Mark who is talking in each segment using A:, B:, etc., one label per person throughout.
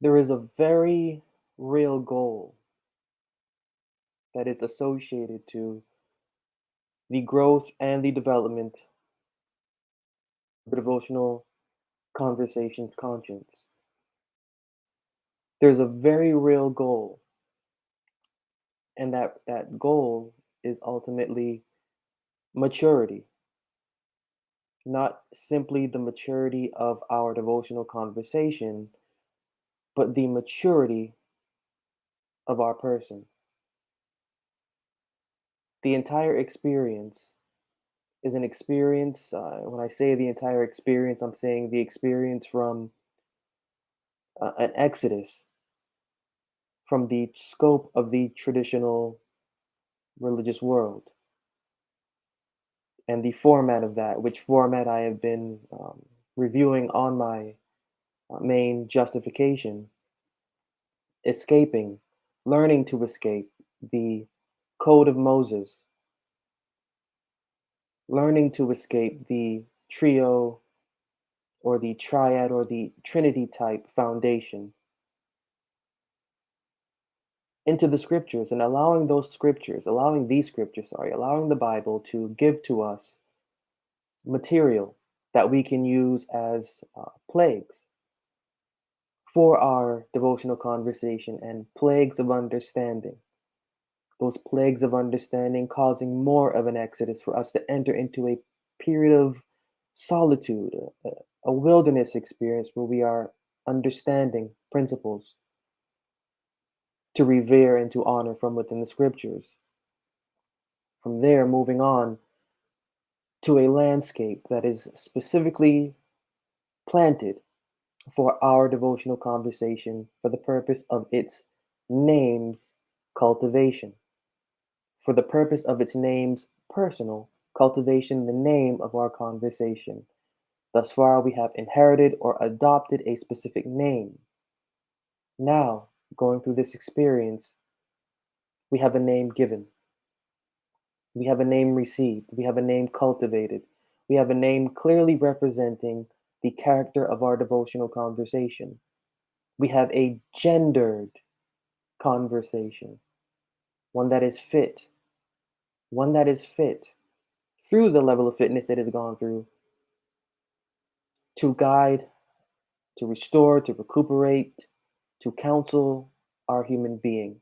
A: There is a very real goal that is associated to the growth and the development of devotional conversations conscience. There's a very real goal, and that goal is ultimately maturity, not simply the maturity of our devotional conversation, but the maturity of our person. The entire experience is an experience. When I say the entire experience, I'm saying the experience from an exodus from the scope of the traditional religious world and the format of that, which format I have been reviewing on my main justification, escaping, learning to escape the code of Moses, learning to escape the trio or the triad or the trinity type foundation into the scriptures and allowing these scriptures, sorry, allowing the Bible to give to us material that we can use as plagues for our devotional conversation and plagues of understanding. Those plagues of understanding causing more of an exodus for us to enter into a period of solitude, a wilderness experience where we are understanding principles to revere and to honor from within the scriptures. From there, moving on to a landscape that is specifically planted for our devotional conversation for the purpose of its name's cultivation, for the purpose of its name's personal cultivation, the name of our conversation. Thus far, we have inherited or adopted a specific name. Now, going through this experience, we have a name given. We have a name received. We have a name cultivated. We have a name clearly representing the character of our devotional conversation. We have a gendered conversation, one that is fit, one that is fit through the level of fitness it has gone through to guide, to restore, to recuperate, to counsel our human being.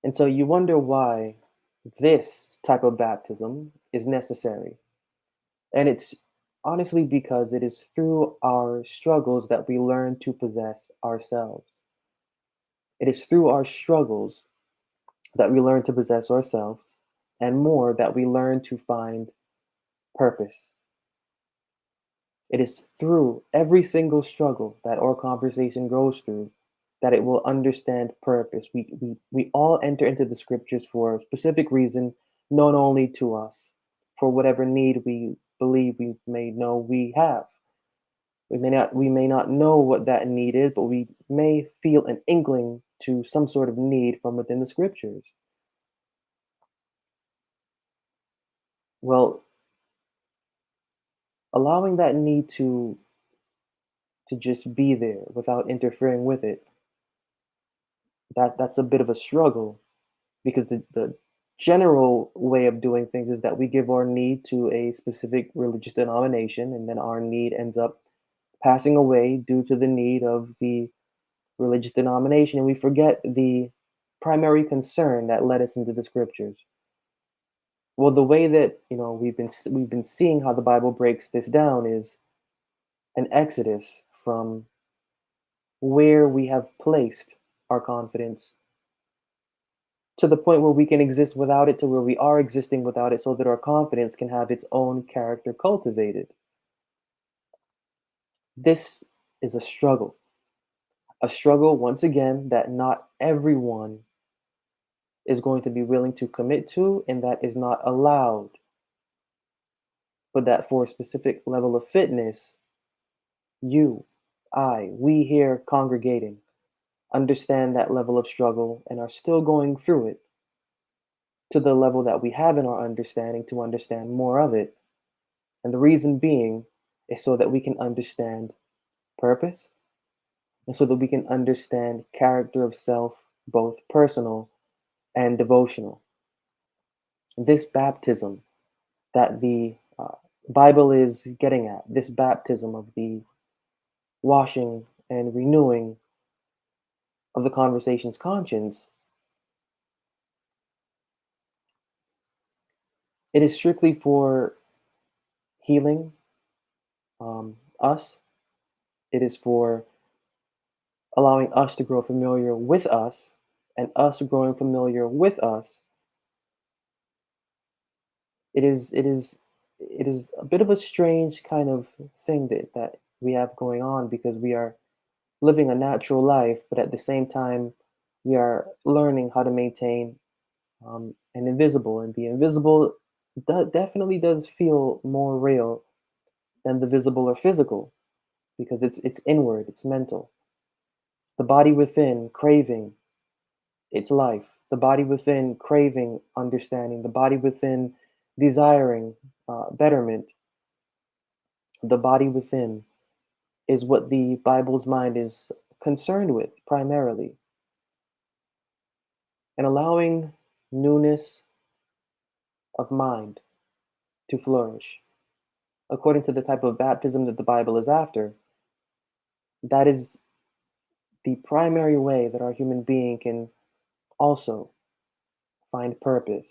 A: And so you wonder why this type of baptism is necessary. And it's honestly because it is through our struggles that we learn to possess ourselves. It is through our struggles that we learn to possess ourselves, and more that we learn to find purpose. It is through every single struggle that our conversation goes through that it will understand purpose. We all enter into the scriptures for a specific reason, known only to us, for whatever need we believe we may know we have. We may not know what that need is, but we may feel an inkling to some sort of need from within the scriptures. Well, allowing that need to just be there without interfering with it, that's a bit of a struggle because the general way of doing things is that we give our need to a specific religious denomination, and then our need ends up passing away due to the need of the religious denomination, and we forget the primary concern that led us into the scriptures. Well, the way that we've been seeing how the Bible breaks this down is an exodus from where we have placed our confidence to the point where we can exist without it, to where we are existing without it, so that our confidence can have its own character cultivated. This is a struggle, once again, that not everyone is going to be willing to commit to, and that is not allowed, but that for a specific level of fitness, you, we here congregating, understand that level of struggle and are still going through it to the level that we have in our understanding to understand more of it. And the reason being is so that we can understand purpose, and so that we can understand character of self, both personal and devotional. This baptism that the Bible is getting at, this baptism of the washing and renewing of the conversation's conscience, it is strictly for healing us. It is for allowing us to grow familiar with us, and us growing familiar with us. It is a bit of a strange kind of thing that we have going on, because we are living a natural life, but at the same time we are learning how to maintain an invisible, and the invisible definitely does feel more real than the visible or physical, because it's inward, it's mental. The body within craving its life, the body within craving understanding, the body within desiring betterment, the body within is what the Bible's mind is concerned with primarily, and allowing newness of mind to flourish. According to the type of baptism that the Bible is after, that is the primary way that our human being can also find purpose.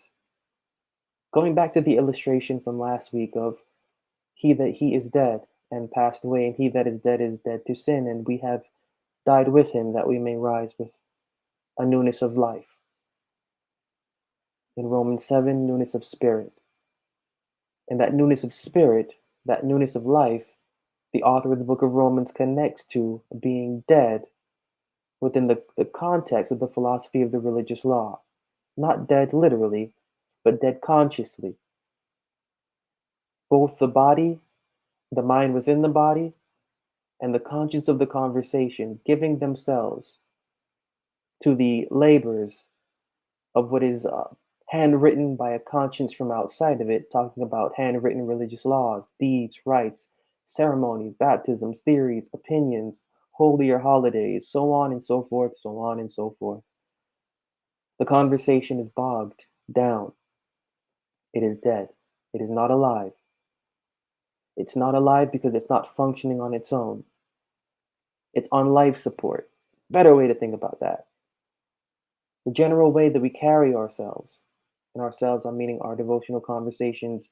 A: Going back to the illustration from last week of he is dead and passed away, and he that is dead to sin, and we have died with him that we may rise with a newness of life. In Romans 7, newness of spirit. And that newness of spirit, that newness of life, the author of the book of Romans connects to being dead within the context of the philosophy of the religious law. Not dead literally, but dead consciously. Both the body, the mind within the body, and the conscience of the conversation giving themselves to the labors of what is handwritten by a conscience from outside of it, talking about handwritten religious laws, deeds, rites, ceremonies, baptisms, theories, opinions, holier holidays, so on and so forth, so on and so forth. The conversation is bogged down. It is dead. It is not alive. It's not alive because it's not functioning on its own. It's on life support. Better way to think about that. The general way that we carry ourselves, and ourselves, I'm meaning our devotional conversations,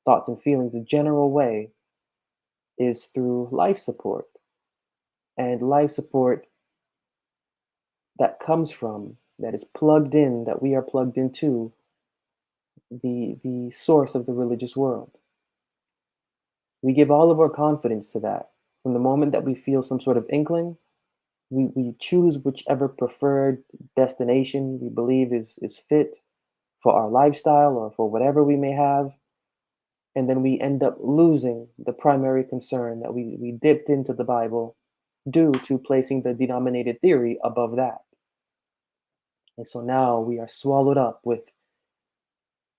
A: thoughts, and feelings, the general way is through life support. And life support that comes from, that is plugged in, that we are plugged into the source of the religious world. We give all of our confidence to that. From the moment that we feel some sort of inkling, we choose whichever preferred destination we believe is fit for our lifestyle or for whatever we may have. And then we end up losing the primary concern that we dipped into the Bible due to placing the denominated theory above that. And so now we are swallowed up with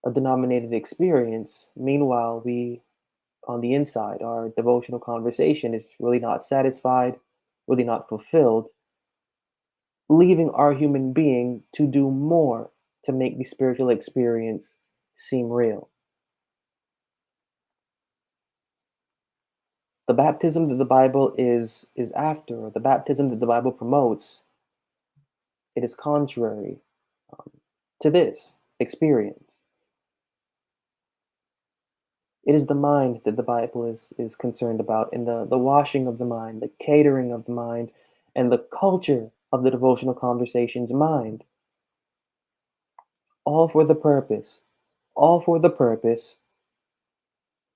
A: a denominated experience. Meanwhile, we, on the inside, our devotional conversation is really not satisfied, really not fulfilled, leaving our human being to do more to make the spiritual experience seem real. The baptism that the Bible is after, or the baptism that the Bible promotes, it is contrary um, to this experience. It is the mind that the Bible is concerned about, in the washing of the mind, the catering of the mind, and the culture of the devotional conversation's mind. All for the purpose, all for the purpose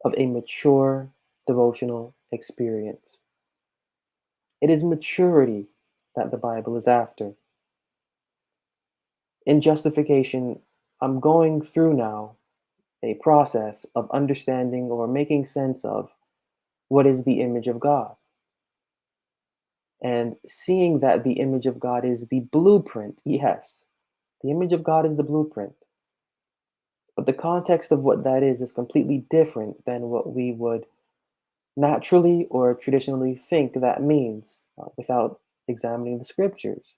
A: of a mature devotional experience. It is maturity that the Bible is after. In justification, I'm going through now a process of understanding or making sense of what is the image of God, and seeing that the image of God is the blueprint. Yes, the image of God is the blueprint. But the context of what that is completely different than what we would naturally or traditionally think that means, without examining the scriptures.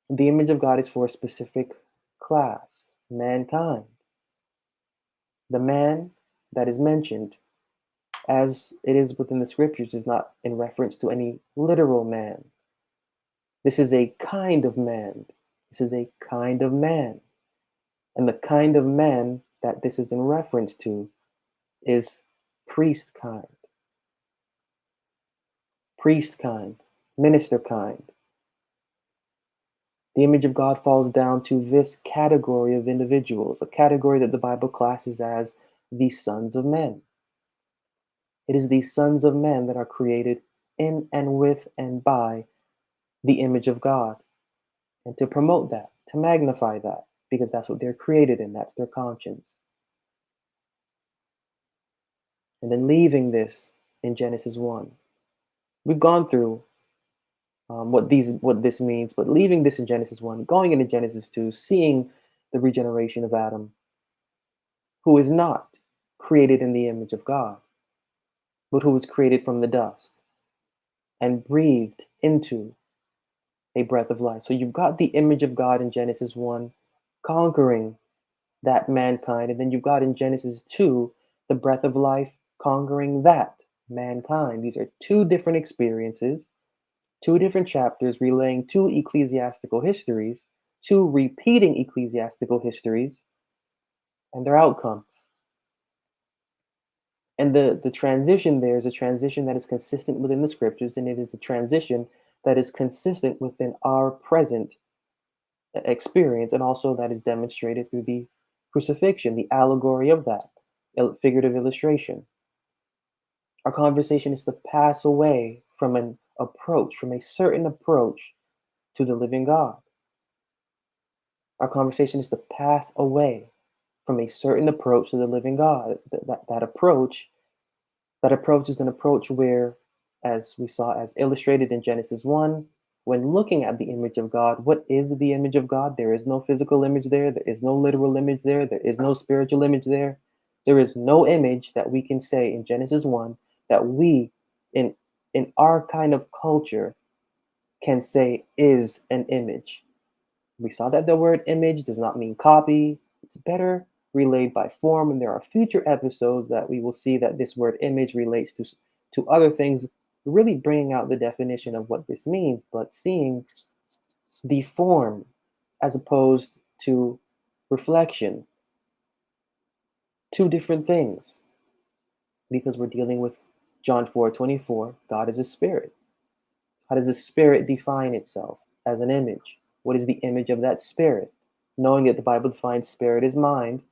A: The image of God is for a specific class, mankind. The man that is mentioned, as it is within the scriptures, is not in reference to any literal man. This is a kind of man. This is a kind of man. And the kind of man that this is in reference to is priest kind, minister kind. The image of God falls down to this category of individuals, a category that the Bible classes as the sons of men. It is the sons of men that are created in and with and by the image of God. And to promote that, to magnify that, because that's what they're created in, that's their conscience. And then leaving this in Genesis 1. We've gone through what this means, but leaving this in Genesis 1, going into Genesis 2, seeing the regeneration of Adam, who is not created in the image of God, but who was created from the dust and breathed into a breath of life. So you've got the image of God in Genesis 1 conquering that mankind, and then you've got in Genesis 2 the breath of life conquering that mankind. These are two different experiences, two different chapters relaying two ecclesiastical histories, two repeating ecclesiastical histories, and their outcomes. And the transition there is a transition that is consistent within the scriptures, and it is a transition that is consistent within our present experience, and also that is demonstrated through the crucifixion, the allegory of that figurative illustration. Our conversation is to pass away from from a certain approach to the living God. Our conversation is to pass away from a certain approach to the living God. That approach is an approach where, as we saw, as illustrated in Genesis 1, when looking at the image of God, what is the image of God? There is no physical image there. There is no literal image there. There is no spiritual image there. There is no image that we can say in Genesis 1 that we, in our kind of culture, can say is an image. We saw that the word image does not mean copy. It's better relayed by form, and there are future episodes that we will see that this word image relates to other things, really bringing out the definition of what this means, but seeing the form as opposed to reflection. Two different things, because we're dealing with John 4:24. God is a spirit. How does the spirit define itself as an image? What is the image of that spirit? Knowing that the Bible defines spirit as mind,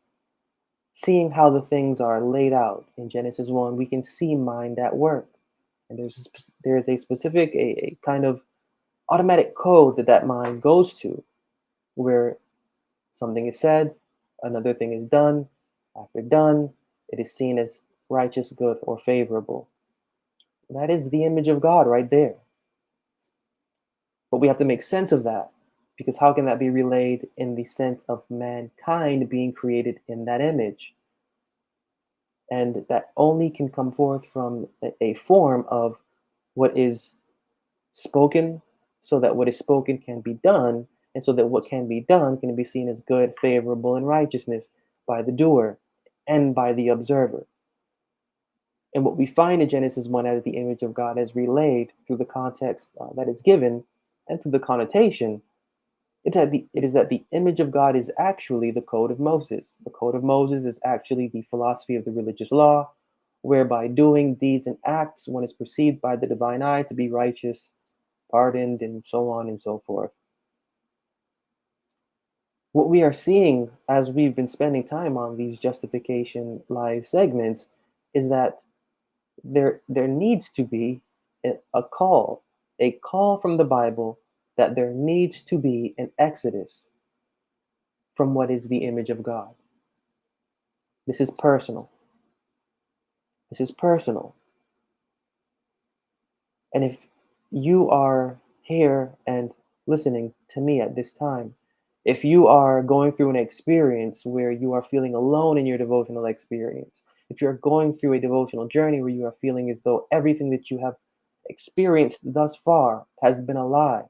A: seeing how the things are laid out in Genesis 1, we can see mind at work. And there's a specific, a kind of automatic code that mind goes to, where something is said, another thing is done. After done, it is seen as righteous, good, or favorable. That is the image of God right there. But we have to make sense of that, because how can that be relayed in the sense of mankind being created in that image? And that only can come forth from a form of what is spoken, so that what is spoken can be done, and so that what can be done can be seen as good, favorable, and righteousness by the doer and by the observer. And what we find in Genesis 1 as the image of God is relayed through the context that is given and through the connotation. It is that the image of God is actually the code of Moses. The code of Moses is actually the philosophy of the religious law, whereby doing deeds and acts, one is perceived by the divine eye to be righteous, pardoned, and so on and so forth. What we are seeing as we've been spending time on these justification live segments is that there needs to be a call from the Bible, that there needs to be an exodus from what is the image of God. This is personal. This is personal. And if you are here and listening to me at this time, if you are going through an experience where you are feeling alone in your devotional experience, if you're going through a devotional journey where you are feeling as though everything that you have experienced thus far has been a lie,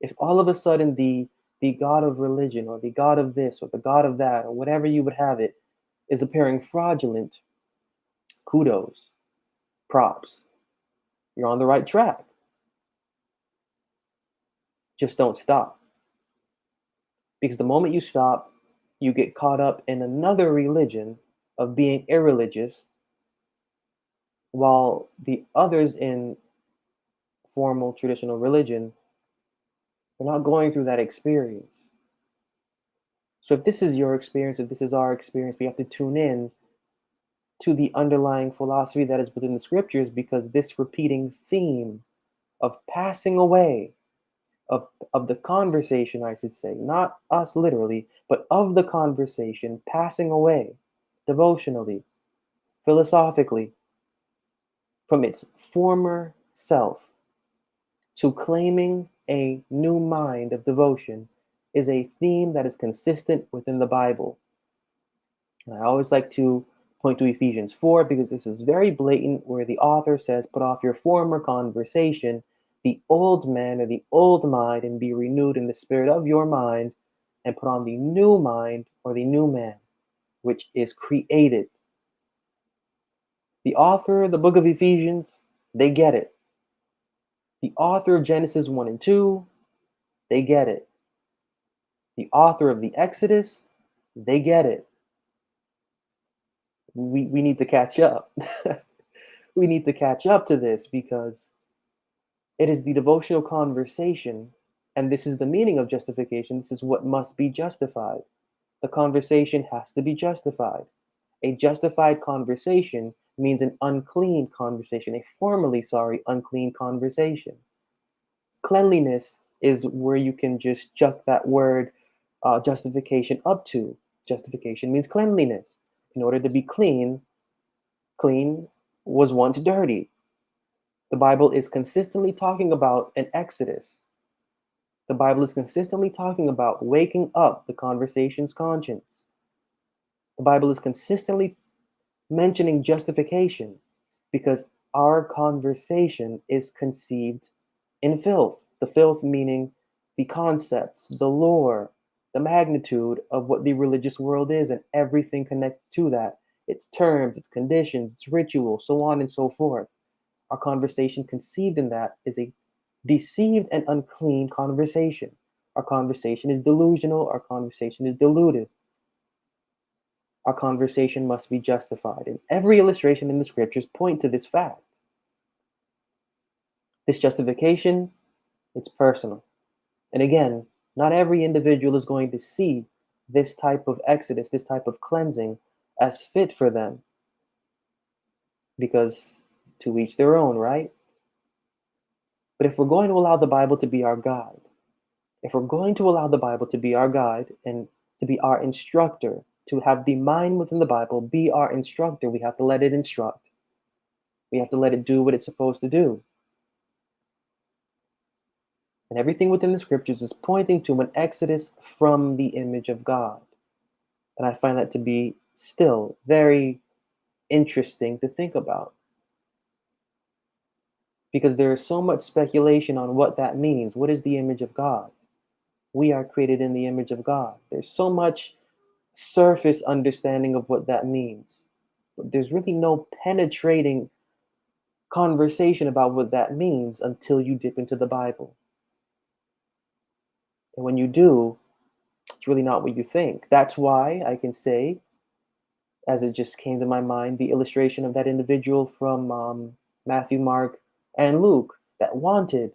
A: if all of a sudden the God of religion or the God of this or the God of that or whatever you would have it is appearing fraudulent, kudos, props. You're on the right track. Just don't stop. Because the moment you stop, you get caught up in another religion of being irreligious, while the others in formal traditional religion are not going through that experience. So if this is your experience, if this is our experience, we have to tune in to the underlying philosophy that is within the scriptures, because this repeating theme of passing away, of the conversation, I should say, not us literally, but of the conversation passing away devotionally, philosophically, from its former self to claiming a new mind of devotion is a theme that is consistent within the Bible. And I always like to point to Ephesians 4 because this is very blatant, where the author says, put off your former conversation, the old man or the old mind, and be renewed in the spirit of your mind, and put on the new mind or the new man, which is created. The author of the book of Ephesians, they get it. The author of Genesis 1 and 2, they get it. The author of the Exodus, they get it. We need to catch up. We need to catch up to this, because it is the devotional conversation, and this is the meaning of justification. This is what must be justified. The conversation has to be justified. A justified conversation means an unclean conversation, a formerly, unclean conversation. Cleanliness is where you can just chuck that word justification up to. Justification means cleanliness. In order to be clean, clean was once dirty. The Bible is consistently talking about an exodus. The Bible is consistently talking about waking up the conversation's conscience. The Bible is consistently mentioning justification, because our conversation is conceived in filth. The filth meaning the concepts, the lore, the magnitude of what the religious world is and everything connected to that, its terms, its conditions, its rituals, so on and so forth. Our conversation conceived in that is a deceived and unclean conversation. Our conversation is delusional. Our conversation is deluded. Our conversation must be justified. And every illustration in the scriptures point to this fact. This justification, it's personal. And again, not every individual is going to see this type of exodus, this type of cleansing as fit for them, because to each their own, right? But if we're going to allow the Bible to be our guide, if we're going to allow the Bible to be our guide and to be our instructor, to have the mind within the Bible be our instructor, we have to let it instruct. We have to let it do what it's supposed to do. And everything within the scriptures is pointing to an exodus from the image of God. And I find that to be still very interesting to think about, because there is so much speculation on what that means. What is the image of God? We are created in the image of God. There's so much surface understanding of what that means, but there's really no penetrating conversation about what that means until you dip into the Bible. And when you do, it's really not what you think. That's why I can say, as it just came to my mind, the illustration of that individual from Matthew, Mark, and Luke that wanted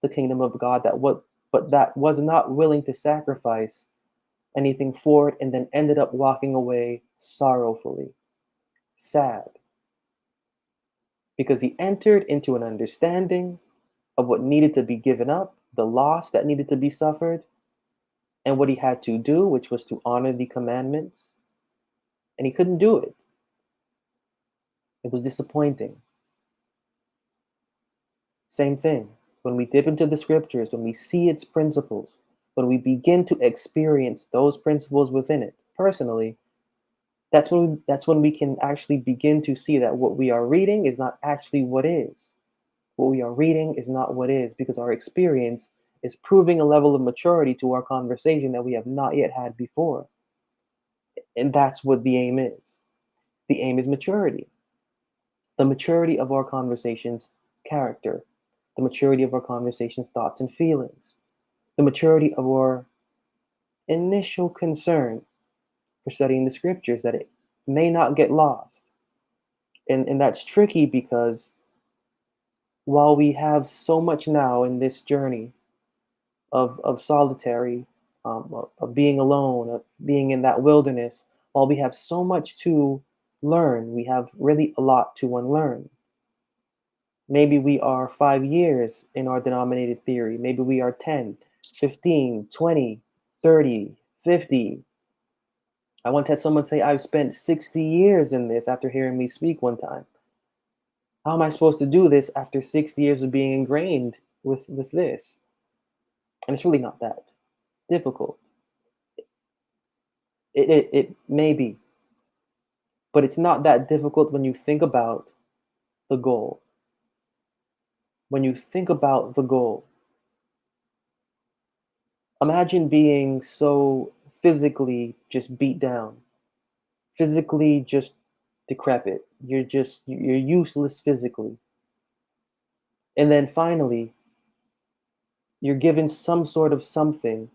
A: the kingdom of God, but that was not willing to sacrifice anything for it, and then ended up walking away sorrowfully, sad, because he entered into an understanding of what needed to be given up, the loss that needed to be suffered, and what he had to do, which was to honor the commandments, and he couldn't do it. It was disappointing. Same thing. When we dip into the scriptures, when we see its principles, when we begin to experience those principles within it personally, that's when we can actually begin to see that what we are reading is not actually what is. What we are reading is not what is, because our experience is proving a level of maturity to our conversation that we have not yet had before. And that's what the aim is. The aim is maturity. The maturity of our conversations' character, the maturity of our conversations' thoughts and feelings, the maturity of our initial concern for studying the scriptures, that it may not get lost. And that's tricky because while we have so much now in this journey of solitary, of being alone, of being in that wilderness, while we have so much to learn, we have really a lot to unlearn. Maybe we are 5 years in our denominated theory. Maybe we are 10, 15, 20, 30, 50. I once had someone say, I've spent 60 years in this after hearing me speak one time. How am I supposed to do this after 60 years of being ingrained with this? And it's really not that difficult. It may be, but it's not that difficult when you think about the goal. When you think about the goal, imagine being so physically just beat down, physically just decrepit. You're useless physically. And then finally, you're given some sort of something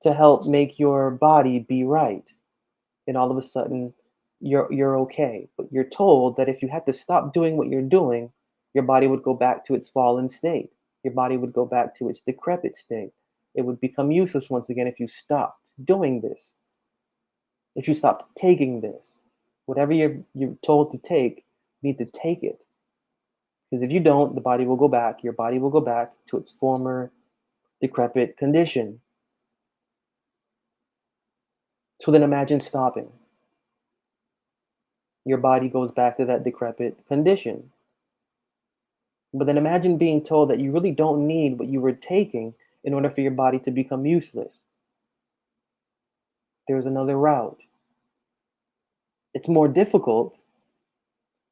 A: to help make your body be right. And all of a sudden, you're okay. But you're told that if you had to stop doing what you're doing, your body would go back to its fallen state. Your body would go back to its decrepit state. It would become useless once again if you stopped doing this. If you stopped taking this, whatever you're told to take, you need to take it. Because if you don't, the body will go back. Your body will go back to its former decrepit condition. So then imagine stopping. Your body goes back to that decrepit condition. But then imagine being told that you really don't need what you were taking in order for your body to become useless. There's another route. It's more difficult,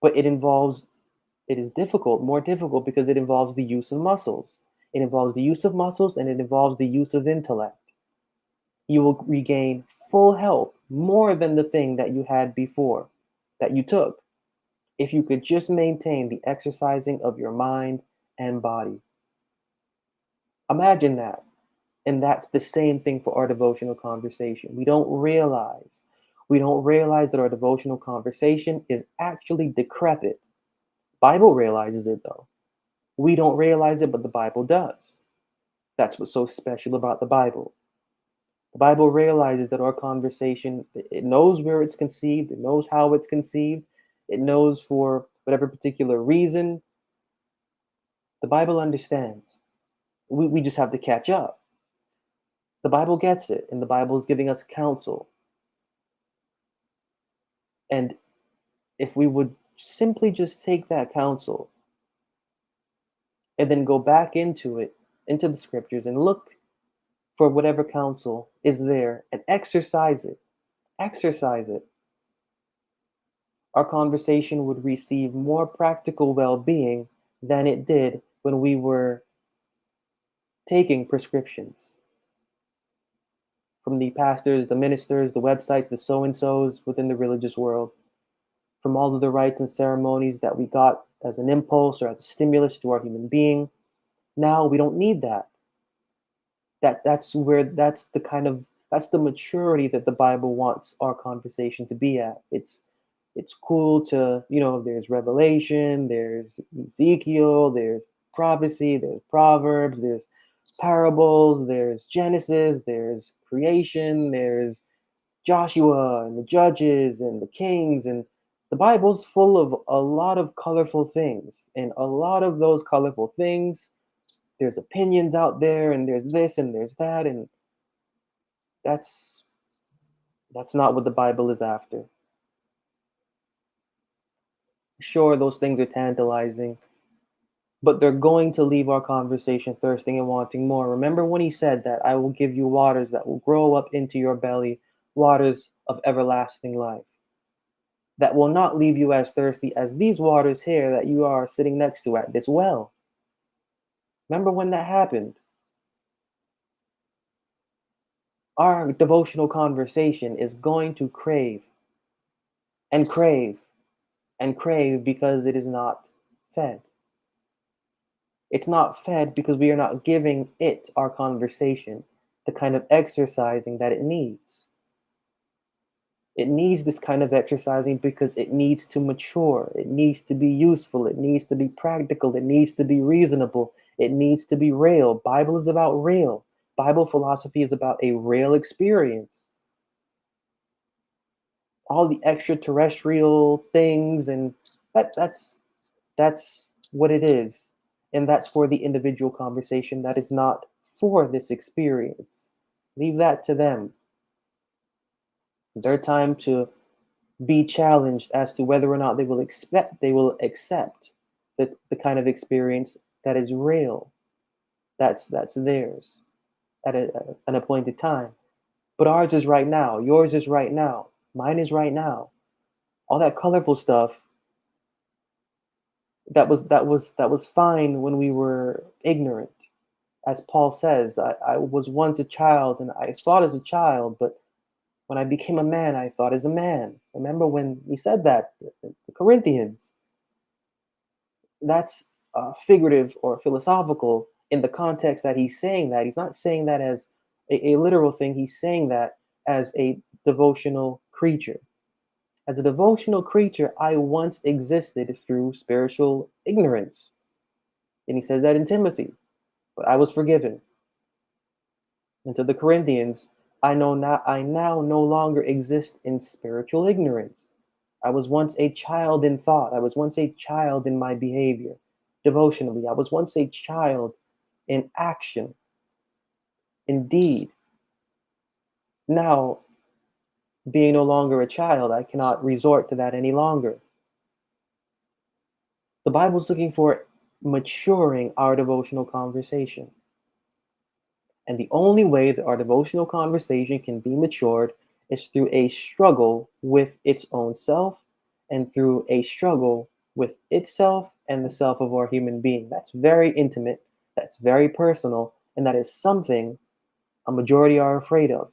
A: but it is difficult, more difficult because it involves the use of muscles. It involves the use of muscles and it involves the use of intellect. You will regain full health more than the thing that you had before, that you took, if you could just maintain the exercising of your mind and body. Imagine that. And that's the same thing for our devotional conversation. We don't realize that our devotional conversation is actually decrepit. Bible realizes it though. We don't realize it, but the Bible does. That's what's so special about the Bible. The Bible realizes that our conversation, it knows where it's conceived, it knows how it's conceived, it knows for whatever particular reason. The Bible understands. We just have to catch up. The Bible gets it, and the Bible is giving us counsel. And if we would simply just take that counsel and then go back into it, into the scriptures, and look for whatever counsel is there and exercise it, our conversation would receive more practical well being than it did when we were taking prescriptions from the pastors, the ministers, the websites, the so and so's within the religious world, from all of the rites and ceremonies that we got as an impulse or as a stimulus to our human being. Now we don't need that. That's the maturity that the Bible wants our conversation to be at. It's cool to, there's Revelation, there's Ezekiel, there's prophecy, there's Proverbs, there's parables, there's Genesis, there's creation, there's Joshua and the Judges and the Kings, and the Bible's full of a lot of colorful things. And a lot of those colorful things, there's opinions out there, and there's this and there's that, and that's that's not what the Bible is after. Sure, those things are tantalizing, but they're going to leave our conversation thirsting and wanting more. Remember when he said that I will give you waters that will grow up into your belly, waters of everlasting life, that will not leave you as thirsty as these waters here that you are sitting next to at this well. Remember when that happened? Our devotional conversation is going to crave and crave and crave because it is not fed. It's not fed because we are not giving it, our conversation, the kind of exercising that it needs. It needs this kind of exercising because it needs to mature. It needs to be useful. It needs to be practical. It needs to be reasonable. It needs to be real. Bible is about real. Bible philosophy is about a real experience. All the extraterrestrial things and that's what it is. And that's for the individual conversation. That is not for this experience. Leave that to them. Their time to be challenged as to whether or not they will accept the kind of experience that is real. That's theirs at an appointed time. But ours is right now. Yours is right now. Mine is right now. All that colorful stuff that was fine when we were ignorant. As Paul says, I was once a child and I thought as a child, but when I became a man, I thought as a man. Remember when he said that, the Corinthians? That's figurative or philosophical in the context that he's saying that. He's not saying that as a literal thing, he's saying that as a devotional creature. As a devotional creature, I once existed through spiritual ignorance. And he says that in Timothy, but I was forgiven. And to the Corinthians, I now no longer exist in spiritual ignorance. I was once a child in thought. I was once a child in my behavior, devotionally. I was once a child in action, in deed. Now, being no longer a child, I cannot resort to that any longer. The Bible's looking for maturing our devotional conversation. And the only way that our devotional conversation can be matured is through a struggle with its own self and through a struggle with itself and the self of our human being. That's very intimate, that's very personal, and that is something a majority are afraid of,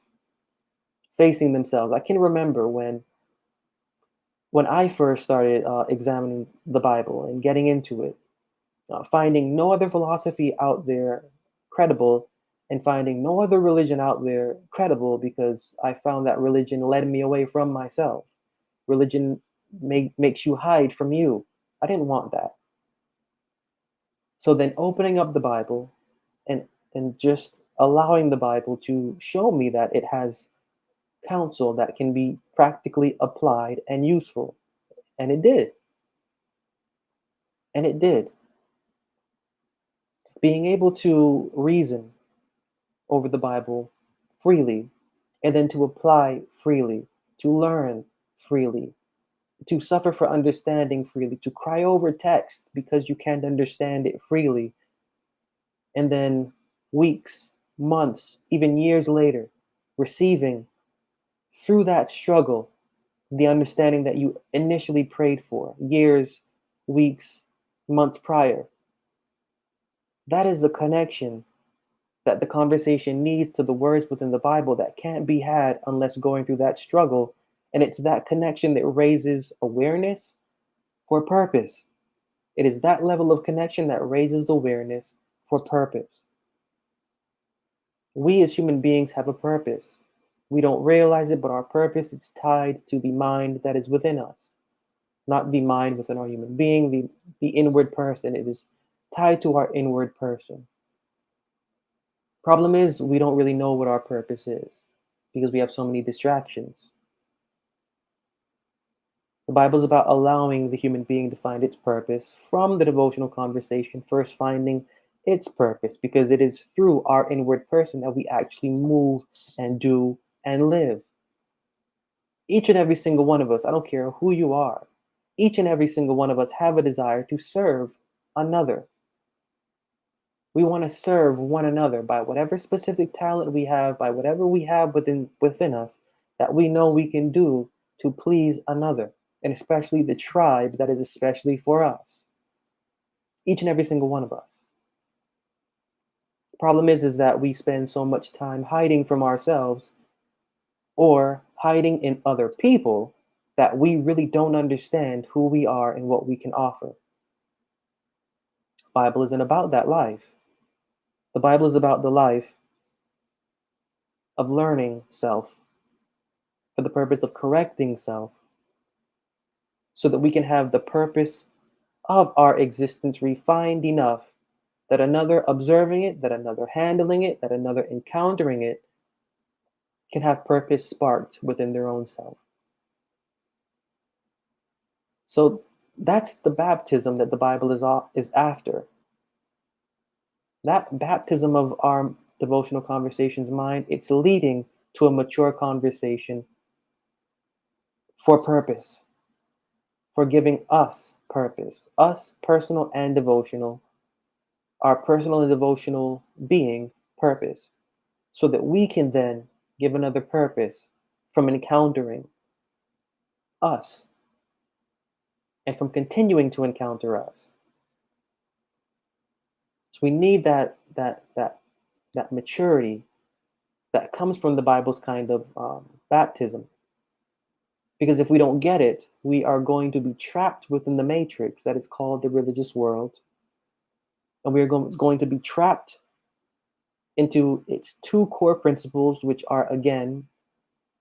A: facing themselves. I can remember when I first started examining the Bible and getting into it, finding no other philosophy out there credible and finding no other religion out there credible because I found that religion led me away from myself. Religion makes you hide from you. I didn't want that. So then opening up the Bible and just allowing the Bible to show me that it has counsel that can be practically applied and useful. And it did. And it did. Being able to reason over the Bible freely, and then to apply freely, to learn freely, to suffer for understanding freely, to cry over text because you can't understand it freely, and then weeks, months, even years later, receiving through that struggle the understanding that you initially prayed for years, weeks, months prior. That is a connection that the conversation needs to the words within the Bible that can't be had unless going through that struggle. And it's that connection that raises awareness for purpose. It is that level of connection that raises awareness for purpose. We as human beings have a purpose. We don't realize it, but our purpose is tied to the mind that is within us, not the mind within our human being, the inward person. It is tied to our inward person. Problem is, we don't really know what our purpose is because we have so many distractions. The Bible is about allowing the human being to find its purpose from the devotional conversation, first finding its purpose, because it is through our inward person that we actually move and do and live. Each and every single one of us, I don't care who you are, each and every single one of us have a desire to serve another. We want to serve one another by whatever specific talent we have, by whatever we have within us that we know we can do to please another, and especially the tribe that is especially for us. Each and every single one of us. Problem is that we spend so much time hiding from ourselves or hiding in other people that we really don't understand who we are and what we can offer. Bible isn't about that life. The Bible is about the life of learning self for the purpose of correcting self so that we can have the purpose of our existence refined enough that another observing it, that another handling it, that another encountering it can have purpose sparked within their own self. So that's the baptism that the Bible is after. That baptism of our devotional conversations mind, it's leading to a mature conversation for purpose, for giving us purpose, us personal and devotional, our personal and devotional being purpose, so that we can then give another purpose from encountering us and from continuing to encounter us. So we need that maturity that comes from the Bible's kind of baptism. Because if we don't get it, we are going to be trapped within the matrix that is called the religious world. And we are going to be trapped into its two core principles, which are, again,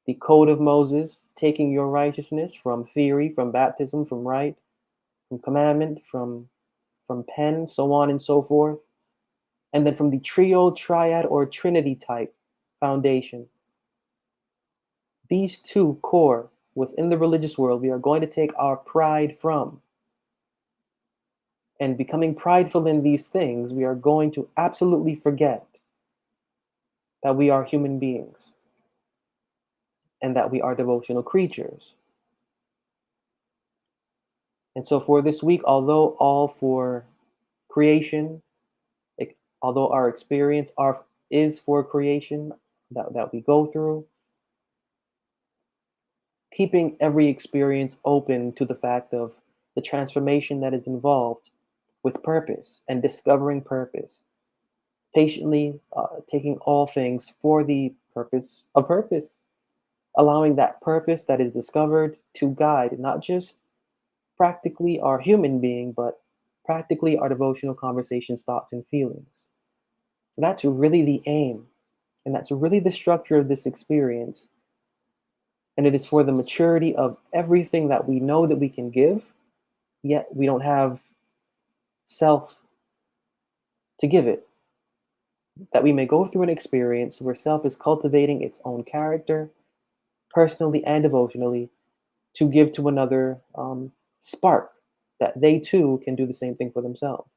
A: the code of Moses, taking your righteousness from theory, from baptism, from rite, from commandment, from pen, so on and so forth. And then from the trio, triad, or trinity type foundation. These two core within the religious world, we are going to take our pride from. And becoming prideful in these things, we are going to absolutely forget that we are human beings and that we are devotional creatures. And so for this week, although all for creation, although our experience is for creation that we go through, keeping every experience open to the fact of the transformation that is involved with purpose and discovering purpose, patiently taking all things for the purpose of purpose, allowing that purpose that is discovered to guide not just practically our human being, but practically our devotional conversations, thoughts, and feelings. That's really the aim, and that's really the structure of this experience. And it is for the maturity of everything that we know that we can give, yet we don't have self to give it. That we may go through an experience where self is cultivating its own character, personally and devotionally, to give to another spark that they too can do the same thing for themselves.